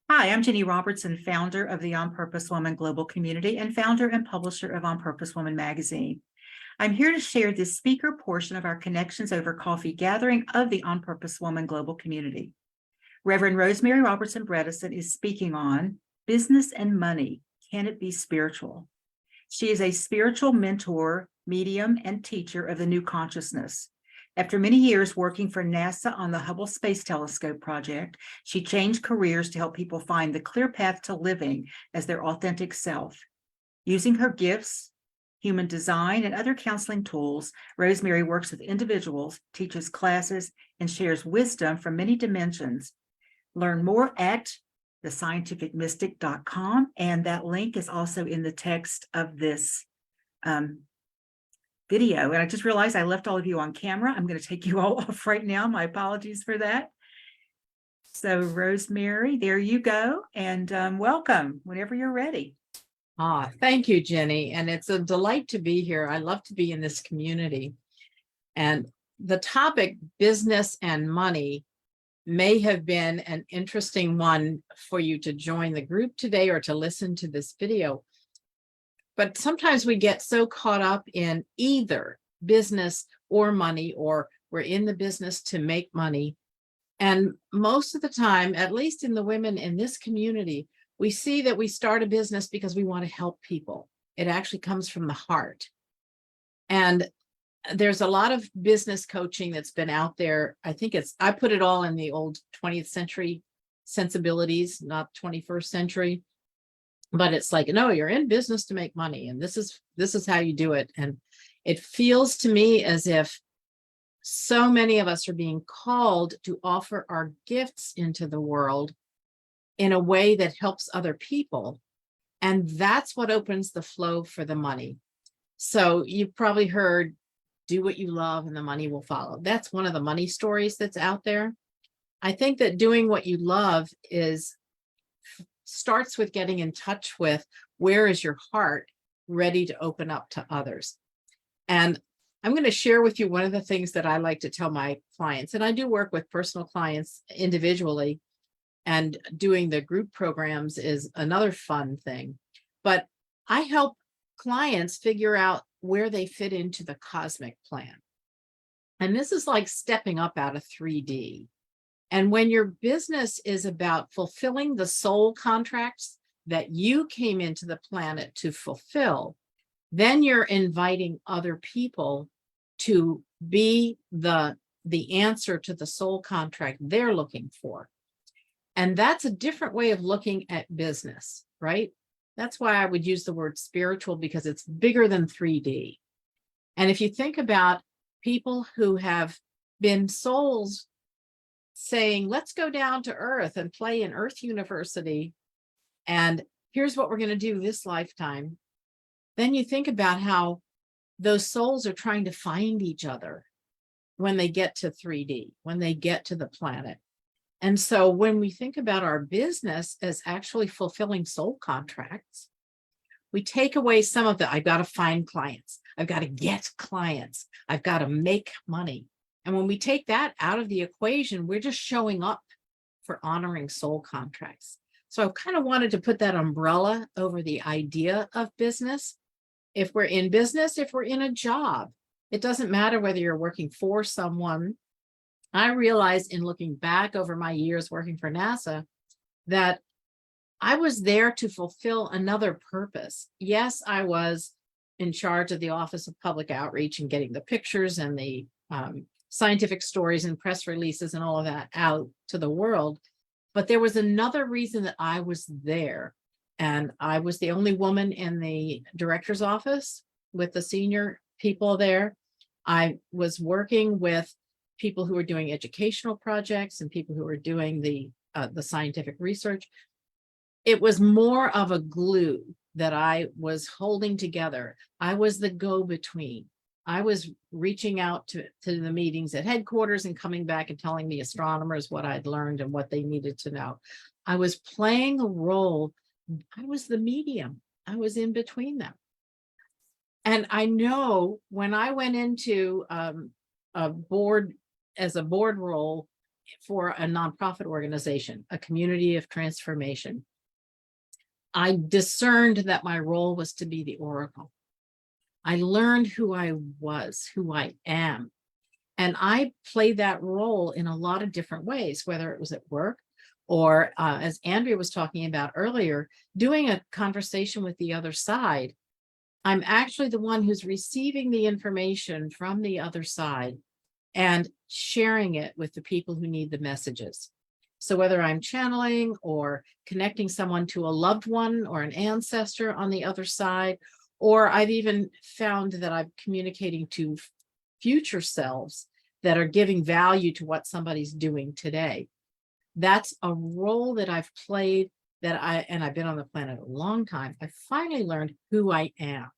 Hi, I'm Jenny Robertson, founder of the On Purpose Woman Global Community and founder and publisher of On Purpose Woman magazine. I'm here to share this speaker portion of our Connections Over Coffee gathering of the On Purpose Woman Global Community. Reverend Rosemary Robertson Bredeson is speaking on Business and Money, Can It Be Spiritual? She is a spiritual mentor, medium, and teacher of the new consciousness. After many years working for NASA on the Hubble Space Telescope Project, she changed careers to help people find the clear path to living as their authentic self. Using her gifts, human design, and other counseling tools, Rosemary works with individuals, teaches classes, and shares wisdom from many dimensions. Learn more at thescientificmystic.com, and that link is also in the text of this video. And I just realized I left all of you on camera. I'm going to take you all off right now. My apologies for that. So Rosemary, there you go. And welcome whenever you're ready. Thank you, Jenny. And it's a delight to be here. I love to be in this community. And the topic, business and money, may have been an interesting one for you to join the group today or to listen to this video. But sometimes we get so caught up in either business or money, or we're in the business to make money. And most of the time, at least in the women in this community, we see that we start a business because we want to help people. It actually comes from the heart. And there's a lot of business coaching that's been out there. I put it all in the old 20th century sensibilities, not 21st century. But it's like, no, you're in business to make money, and this is how you do it. And it feels to me as if so many of us are being called to offer our gifts into the world in a way that helps other people. And that's what opens the flow for the money. So you've probably heard, do what you love and the money will follow. That's one of the money stories that's out there. I think that doing what you love starts with getting in touch with where is your heart ready to open up to others. And I'm going to share with you one of the things that I like to tell my clients. And I do work with personal clients individually, and doing the group programs is another fun thing. But I help clients figure out where they fit into the cosmic plan. And this is like stepping up out of 3D. And when your business is about fulfilling the soul contracts that you came into the planet to fulfill, then you're inviting other people to be the answer to the soul contract they're looking for. And that's a different way of looking at business, right? That's why I would use the word spiritual, because it's bigger than 3D. And if you think about people who have been souls saying, let's go down to Earth and play in Earth University, and here's what we're going to do this lifetime, then you think about how those souls are trying to find each other when they get to 3D, when they get to the planet. And so when we think about our business as actually fulfilling soul contracts, we take away some of the, I've got to find clients, I've got to get clients, I've got to make money. And when we take that out of the equation, we're just showing up for honoring soul contracts. So I kind of wanted to put that umbrella over the idea of business. If we're in business, if we're in a job, it doesn't matter whether you're working for someone. I realized in looking back over my years working for NASA that I was there to fulfill another purpose. Yes, I was in charge of the Office of Public Outreach and getting the pictures and the scientific stories and press releases and all of that out to the world. But there was another reason that I was there. And I was the only woman in the director's office with the senior people there. I was working with people who were doing educational projects and people who were doing the scientific research. It was more of a glue that I was holding together. I was the go-between. I was reaching out to the meetings at headquarters and coming back and telling the astronomers what I'd learned and what they needed to know. I was playing a role. I was the medium. I was in between them. And I know when I went into a board role for a nonprofit organization, a community of transformation. I discerned that my role was to be the oracle. I learned who I was, who I am. And I played that role in a lot of different ways, whether it was at work or, as Andrea was talking about earlier, doing a conversation with the other side. I'm actually the one who's receiving the information from the other side and sharing it with the people who need the messages. So whether I'm channeling or connecting someone to a loved one or an ancestor on the other side, or I've even found that I'm communicating to future selves that are giving value to what somebody's doing today. That's a role that I've played and I've been on the planet a long time. I finally learned who I am.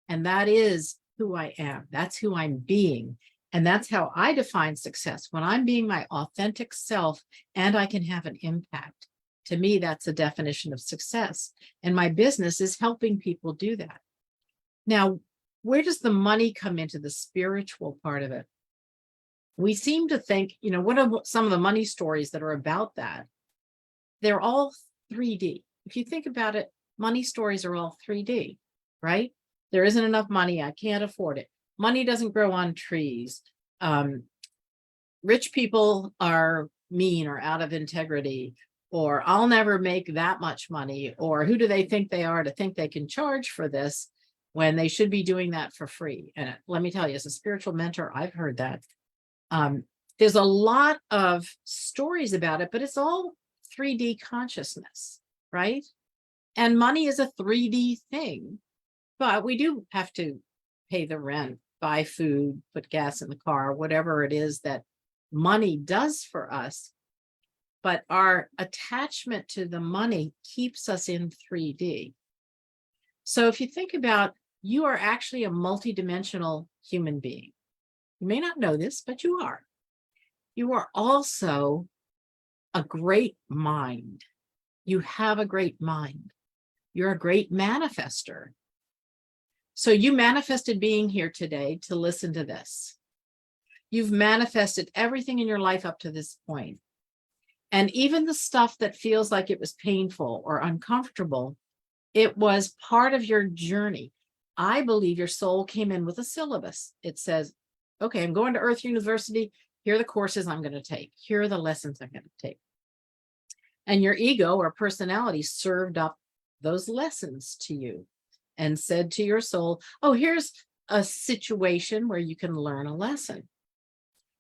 And that is who I am. That's who I'm being. And that's how I define success. When I'm being my authentic self and I can have an impact. To me, that's a definition of success. And my business is helping people do that. Now, where does the money come into the spiritual part of it? We seem to think, what are some of the money stories that are about that? They're all 3D. If you think about it, money stories are all 3D, right? There isn't enough money. I can't afford it. Money doesn't grow on trees. Rich people are mean or out of integrity, or I'll never make that much money, or who do they think they are to think they can charge for this when they should be doing that for free? And let me tell you, as a spiritual mentor, I've heard that. There's a lot of stories about it, but it's all 3D consciousness, right? And money is a 3D thing, but we do have to pay the rent, buy food, put gas in the car, whatever it is that money does for us. But our attachment to the money keeps us in 3D. So if you think about, you are actually a multidimensional human being. You may not know this, but you are. You are also a great mind. You have a great mind. You're a great manifester. So you manifested being here today to listen to this. You've manifested everything in your life up to this point. And even the stuff that feels like it was painful or uncomfortable, it was part of your journey. I believe your soul came in with a syllabus. It says, okay, I'm going to Earth University. Here are the courses I'm going to take. Here are the lessons I'm going to take. And your ego or personality served up those lessons to you and said to your soul, oh, here's a situation where you can learn a lesson.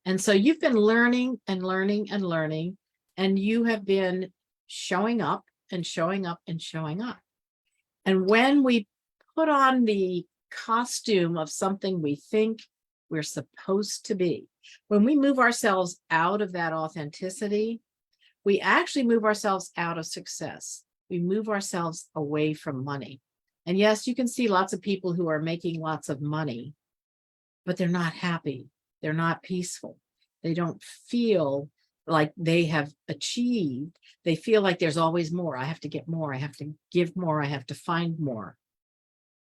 And so you've been learning and learning and learning, and you have been showing up and showing up and showing up. And when we put on the costume of something we think we're supposed to be, when we move ourselves out of that authenticity, we actually move ourselves out of success. We move ourselves away from money. And yes, you can see lots of people who are making lots of money, but they're not happy. They're not peaceful. They don't feel like they have achieved. They feel like there's always more. I have to get more. I have to give more. I have to find more.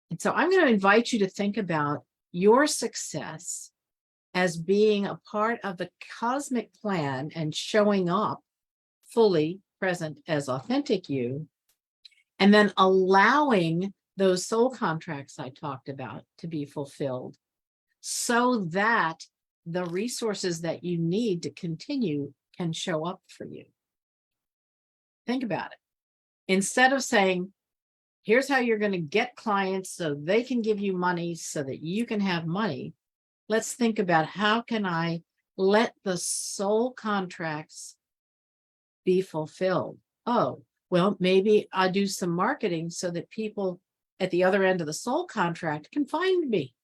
And so I'm going to invite you to think about your success as being a part of the cosmic plan and showing up fully present as authentic you, and then allowing those soul contracts I talked about to be fulfilled so that the resources that you need to continue can show up for you. Think about it. Instead of saying, here's how you're going to get clients so they can give you money so that you can have money, let's think about, how can I let the soul contracts be fulfilled? Oh, well, maybe I do some marketing so that people at the other end of the soul contract can find me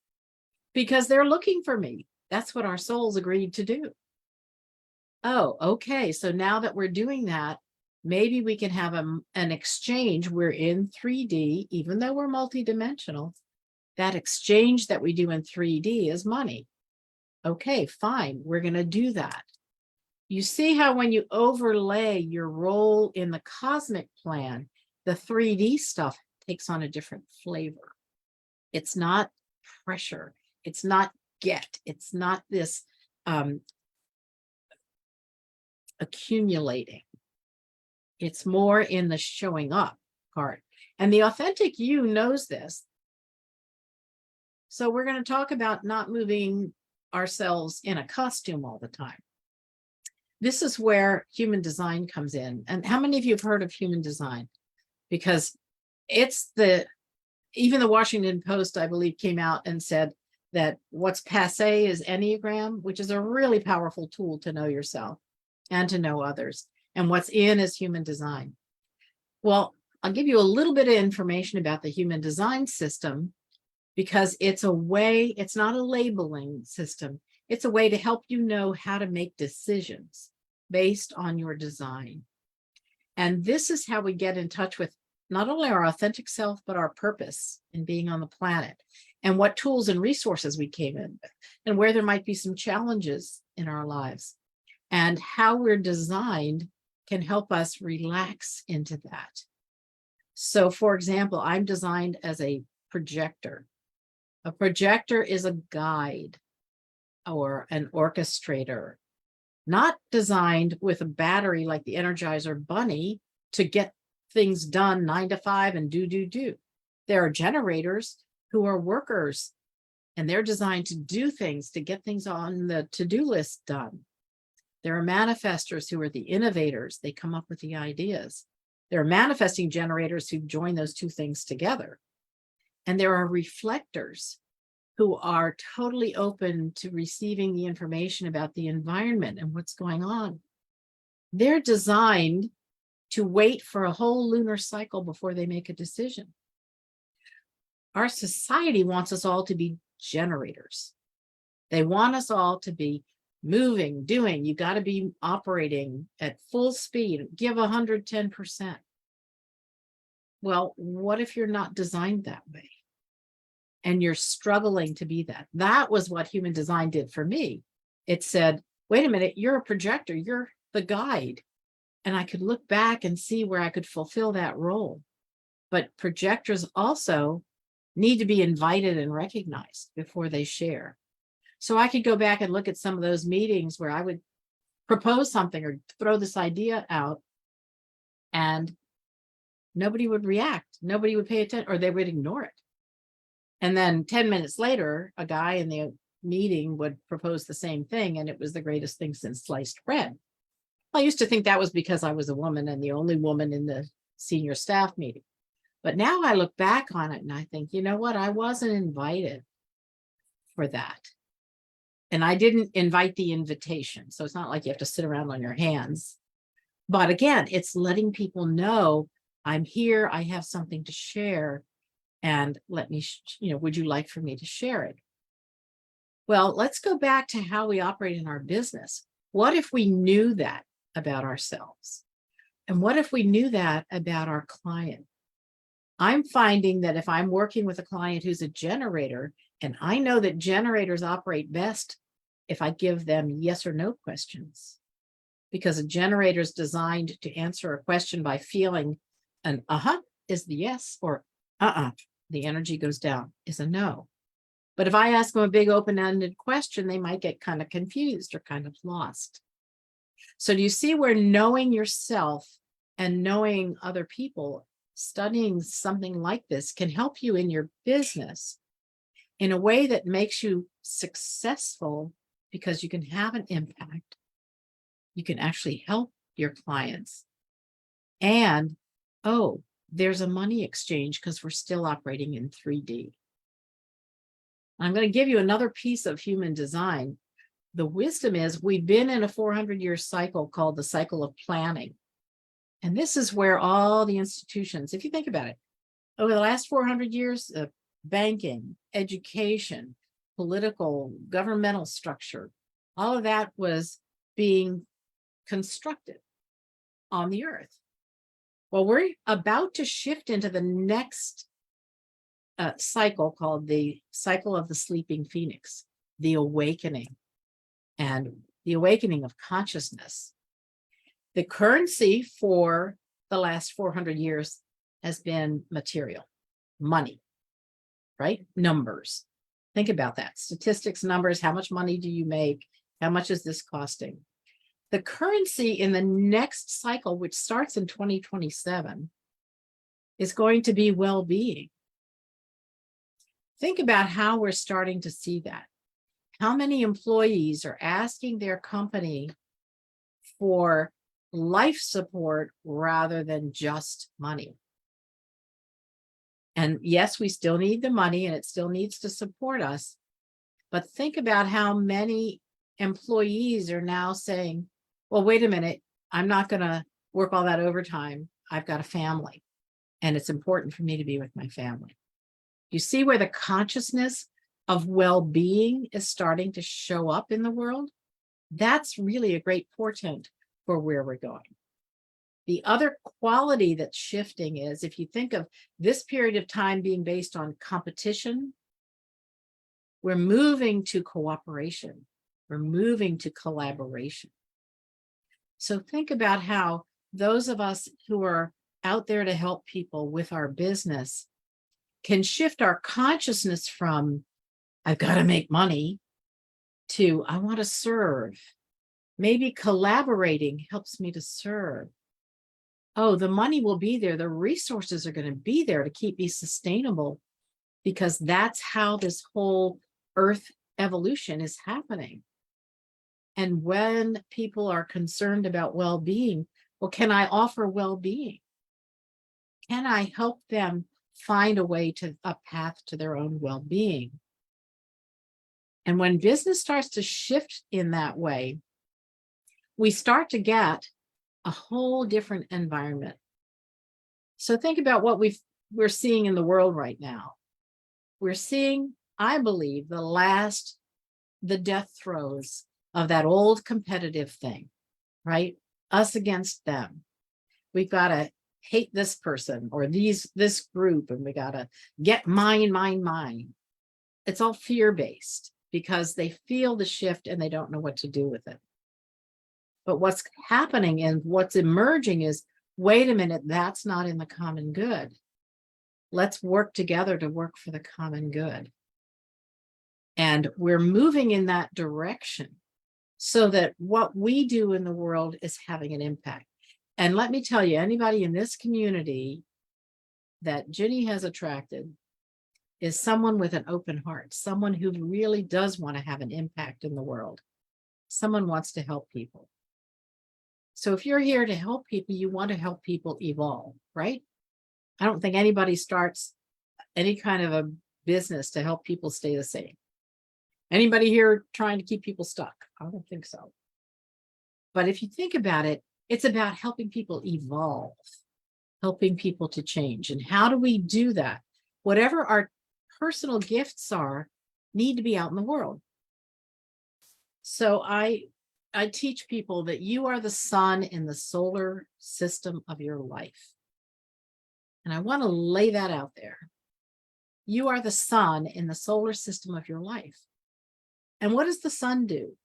because they're looking for me. That's what our souls agreed to do. Oh, okay. So now that we're doing that, maybe we can have an exchange. We're in 3D, even though we're multidimensional. That exchange that we do in 3D is money. Okay, fine. We're going to do that. You see how when you overlay your role in the cosmic plan, the 3D stuff takes on a different flavor. It's not pressure. It's not get. It's not this accumulating. It's more in the showing up part. And the authentic you knows this. So we're going to talk about not moving ourselves in a costume all the time. This is where human design comes in. And how many of you have heard of human design? Because even the Washington Post, I believe, came out and said that what's passé is Enneagram, which is a really powerful tool to know yourself and to know others. And what's in is human design. Well, I'll give you a little bit of information about the human design system, because it's a way, it's not a labeling system. It's a way to help you know how to make decisions based on your design. And this is how we get in touch with not only our authentic self, but our purpose in being on the planet, and what tools and resources we came in with, and where there might be some challenges in our lives, and how we're designed can help us relax into that. So, for example, I'm designed as a projector. A projector is a guide or an orchestrator, not designed with a battery like the Energizer Bunny to get things done 9 to 5 and do. There are generators who are workers, and they're designed to do things, to get things on the to-do list done. There are manifestors who are the innovators. They come up with the ideas. There are manifesting generators who join those two things together. And there are reflectors who are totally open to receiving the information about the environment and what's going on. They're designed to wait for a whole lunar cycle before they make a decision. Our society wants us all to be generators. They want us all to be moving, doing. You got to be operating at full speed, give 110%. Well, what if you're not designed that way and you're struggling to be that? That was what human design did for me. It said, wait a minute, you're a projector, you're the guide. And I could look back and see where I could fulfill that role. But projectors also need to be invited and recognized before they share. So I could go back and look at some of those meetings where I would propose something or throw this idea out, and nobody would react. Nobody would pay attention, or they would ignore it. And then 10 minutes later, a guy in the meeting would propose the same thing, and it was the greatest thing since sliced bread. I used to think that was because I was a woman and the only woman in the senior staff meeting. But now I look back on it and I think, you know what? I wasn't invited for that. And I didn't invite the invitation. So it's not like you have to sit around on your hands. But again, it's letting people know I'm here, I have something to share, and let me, would you like for me to share it? Well, let's go back to how we operate in our business. What if we knew that about ourselves? And what if we knew that about our client? I'm finding that if I'm working with a client who's a generator, and I know that generators operate best if I give them yes or no questions, because a generator is designed to answer a question by feeling an is the yes, or the energy goes down is a no. But if I ask them a big open-ended question, they might get kind of confused or kind of lost. So do you see where knowing yourself and knowing other people, studying something like this can help you in your business in a way that makes you successful, because you can have an impact. You can actually help your clients. And, there's a money exchange because we're still operating in 3D. I'm going to give you another piece of human design. The wisdom is we've been in a 400-year cycle called the cycle of planning. And this is where all the institutions, if you think about it, over the last 400 years, banking, education, political, governmental structure, all of that was being constructed on the earth. Well, we're about to shift into the next cycle called the cycle of the sleeping phoenix, the awakening, and the awakening of consciousness. The currency for the last 400 years has been material, money, right? Numbers. Think about that. Statistics, numbers, how much money do you make? How much is this costing? The currency in the next cycle, which starts in 2027, is going to be well-being. Think about how we're starting to see that. How many employees are asking their company for life support rather than just money? And yes, we still need the money and it still needs to support us. But think about how many employees are now saying, well, wait a minute, I'm not going to work all that overtime. I've got a family and it's important for me to be with my family. You see where the consciousness of well-being is starting to show up in the world? That's really a great portent for where we're going. The other quality that's shifting is, if you think of this period of time being based on competition, we're moving to cooperation. We're moving to collaboration. So think about how those of us who are out there to help people with our business can shift our consciousness from, I've got to make money, to I want to serve. Maybe collaborating helps me to serve. Oh, the money will be there. The resources are going to be there to keep me sustainable, because that's how this whole Earth evolution is happening. And when people are concerned about well-being, well, can I offer well-being? Can I help them find a path to their own well-being? And when business starts to shift in that way, we start to get a whole different environment. So think about what we're seeing in the world right now. We're seeing, I believe, the death throes of that old competitive thing, right? Us against them. We've got to hate this person or this group, and we got to get mine. It's all fear-based because they feel the shift and they don't know what to do with it. But what's happening and what's emerging is, wait a minute, that's not in the common good. Let's work together to work for the common good. And we're moving in that direction so that what we do in the world is having an impact. And let me tell you, anybody in this community that Ginny has attracted is someone with an open heart, someone who really does want to have an impact in the world. Someone wants to help people. So if you're here to help people, you want to help people evolve, right? I don't think anybody starts any kind of a business to help people stay the same. Anybody here trying to keep people stuck? I don't think so. But if you think about it, it's about helping people evolve, helping people to change. And how do we do that? Whatever our personal gifts are, need to be out in the world. So I teach people that you are the sun in the solar system of your life. And I want to lay that out there. You are the sun in the solar system of your life. And what does the sun do?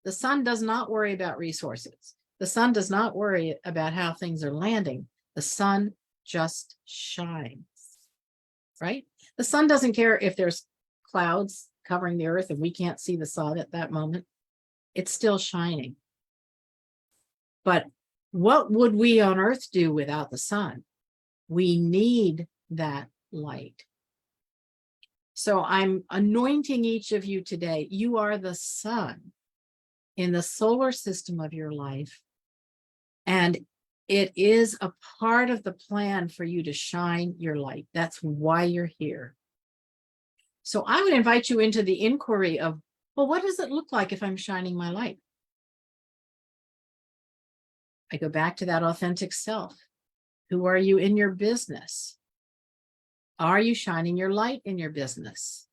The sun does not worry about resources. The sun does not worry about how things are landing. The sun just shines, right? The sun doesn't care if there's clouds covering the earth and we can't see the sun at that moment. It's still shining. But what would we on earth do without the sun? We need that light. So I'm anointing each of you today. You are the sun in the solar system of your life. And it is a part of the plan for you to shine your light. That's why you're here. So I would invite you into the inquiry of, well, what does it look like if I'm shining my light? I go back to that authentic self. Who are you in your business? Are you shining your light in your business?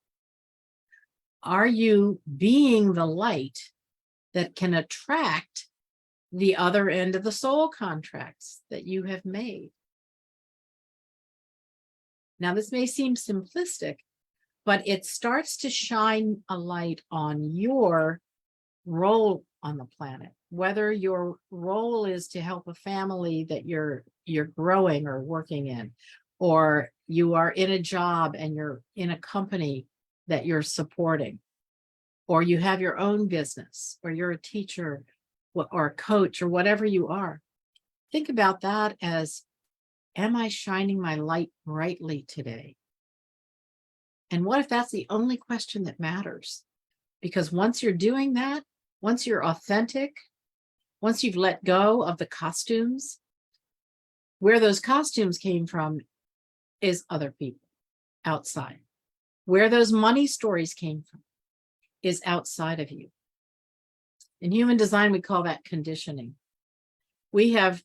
Are you being the light that can attract the other end of the soul contracts that you have made? Now, this may seem simplistic, but it starts to shine a light on your role on the planet, whether your role is to help a family that you're growing or working in, or you are in a job and you're in a company that you're supporting, or you have your own business, or you're a teacher, or a coach or whatever you are, think about that as, am I shining my light brightly today? And what if that's the only question that matters? Because once you're doing that, once you're authentic, once you've let go of the costumes, where those costumes came from is other people outside. Where those money stories came from is outside of you. In human design, we call that conditioning. We have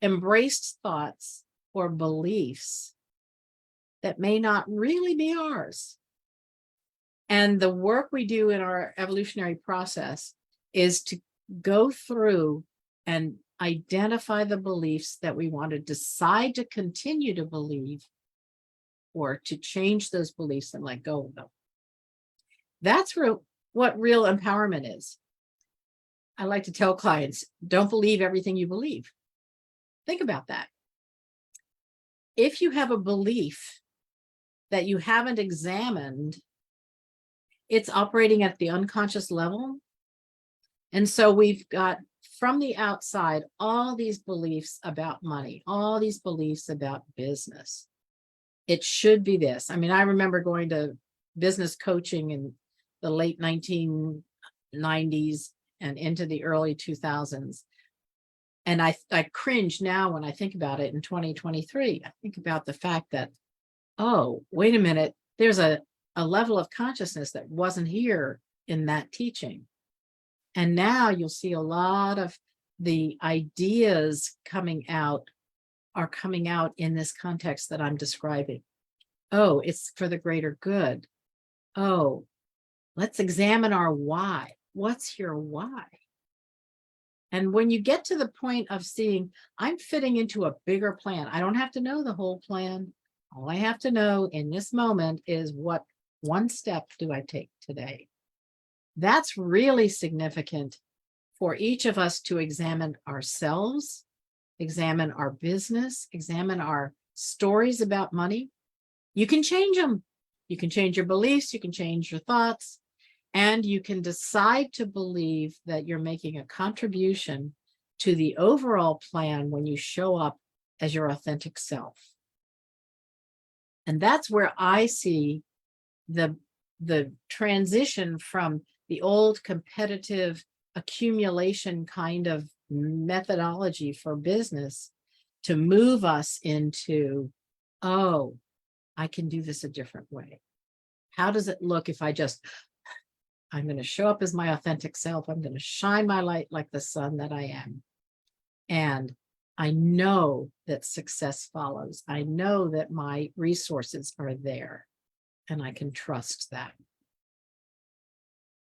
embraced thoughts or beliefs that may not really be ours. And the work we do in our evolutionary process is to go through and identify the beliefs that we want to decide to continue to believe, or to change those beliefs and let go of them. That's what real empowerment is. I like to tell clients, don't believe everything you believe. Think about that. If you have a belief that you haven't examined, it's operating at the unconscious level. And so we've got from the outside all these beliefs about money, all these beliefs about business. It should be this. I mean, I remember going to business coaching in the late 1990s and into the early 2000s. And I cringe now when I think about it in 2023. I think about the fact that, oh, wait a minute, there's a level of consciousness that wasn't here in that teaching. And now you'll see a lot of the ideas are coming out in this context that I'm describing. Oh, it's for the greater good. Oh, let's examine our why. What's your why? And when you get to the point of seeing, I'm fitting into a bigger plan, I don't have to know the whole plan. All I have to know in this moment is what one step do I take today? That's really significant for each of us to examine ourselves, examine our business, examine our stories about money. You can change them. You can change your beliefs, you can change your thoughts, and you can decide to believe that you're making a contribution to the overall plan when you show up as your authentic self. And that's where I see the transition from the old competitive accumulation kind of methodology for business to move us into, oh, I can do this a different way. How does it look if I'm going to show up as my authentic self. I'm going to shine my light like the sun that I am. And I know that success follows. I know that my resources are there and I can trust that.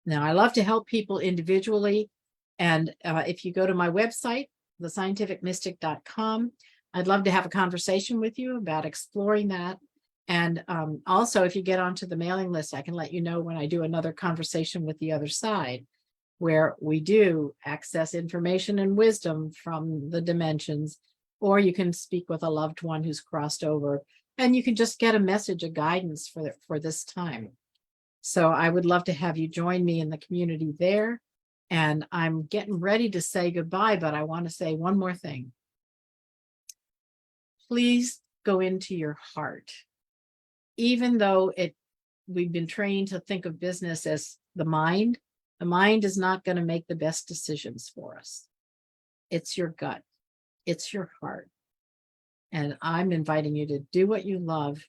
Now, I love to help people individually. And if you go to my website, thescientificmystic.com, I'd love to have a conversation with you about exploring that. And also, if you get onto the mailing list, I can let you know when I do another conversation with the other side, where we do access information and wisdom from the dimensions, or you can speak with a loved one who's crossed over, and you can just get a message, a guidance for this time. So I would love to have you join me in the community there. And I'm getting ready to say goodbye, but I want to say one more thing. Please go into your heart. Even though we've been trained to think of business as the mind is not going to make the best decisions for us. It's your gut. It's your heart. And I'm inviting you to do what you love.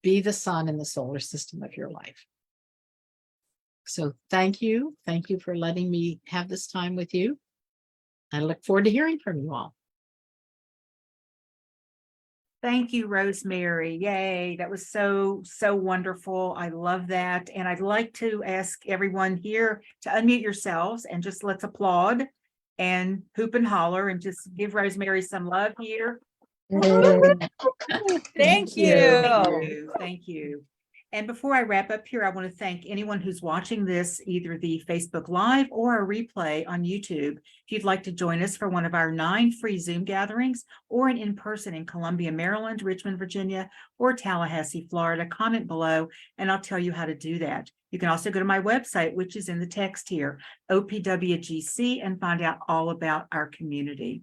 Be the sun in the solar system of your life. So thank you. Thank you for letting me have this time with you. I look forward to hearing from you all. Thank you, Rosemary. Yay. That was so wonderful. I love that. And I'd like to ask everyone here to unmute yourselves and just let's applaud and hoop and holler and just give Rosemary some love here. Thank you. Thank you. And before I wrap up here, I want to thank anyone who's watching this, either the Facebook Live or a replay on YouTube. If you'd like to join us for one of our 9 free Zoom gatherings or an in-person in Columbia, Maryland, Richmond, Virginia, or Tallahassee, Florida, comment below, and I'll tell you how to do that. You can also go to my website, which is in the text here, OPWGC, and find out all about our community.